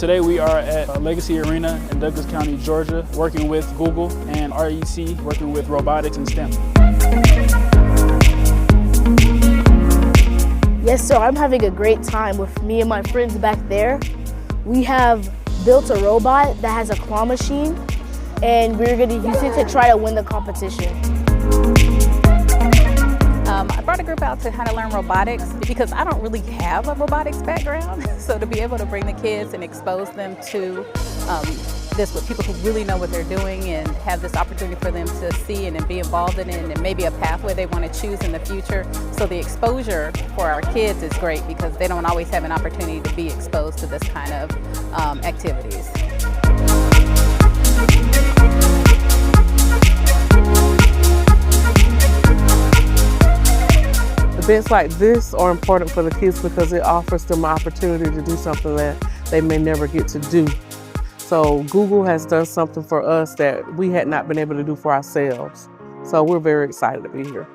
Today we are at Legacy Arena in Douglas County, Georgia, working with Google and REC, working with robotics and STEM. Yes, so I'm having a great time with me and my friends back there. We have built a robot that has a claw machine, and we're going to use it to try to win the competition. I brought a group out to kind of learn robotics because I don't really have a robotics background. So to be able to bring the kids and expose them to this with people who really know what they're doing and have this opportunity for them to see and be involved in it, and maybe a pathway they want to choose in the future. So the exposure for our kids is great because they don't always have an opportunity to be exposed to this kind of activities. Events like this are important for the kids because it offers them an opportunity to do something that they may never get to do. So Google has done something for us that we had not been able to do for ourselves. So we're very excited to be here.